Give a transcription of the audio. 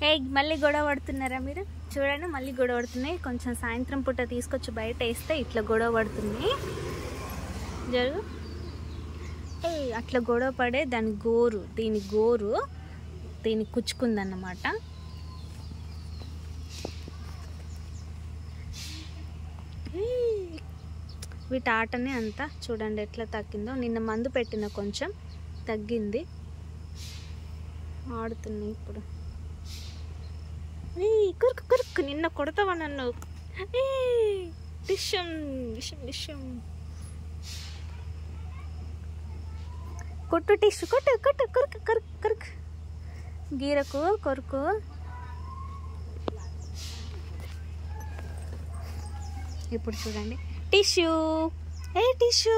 ఏ మళ్ళీ గొడవ పడుతున్నారా మీరు? చూడండి మళ్ళీ గొడవ పడుతున్నాయి. కొంచెం సాయంత్రం పూట తీసుకొచ్చి బయట వేస్తే ఇట్లా గొడవ పడుతుంది. జరుగు. ఏ అట్లా గొడవ పడే దీని గోరు దీన్ని కుచ్చుకుందన్నమాట. వీటి ఆటనే అంతా చూడండి ఎట్లా తగ్గిందో. నిన్న మందు పెట్టిన కొంచెం తగ్గింది, ఆడుతున్నాయి ఇప్పుడు. కురుకు కురుకు, నిన్న కొడతావా నన్ను? డిషం డిషం డిషం. కొట్టు టిష్యూ, కొట్టు కొట్టు, కొరుకు కొరుకు కొరుకు, గీరకు కొరుకు. ఇప్పుడు చూడండి టిష్యూ, ఏ టిష్యూ.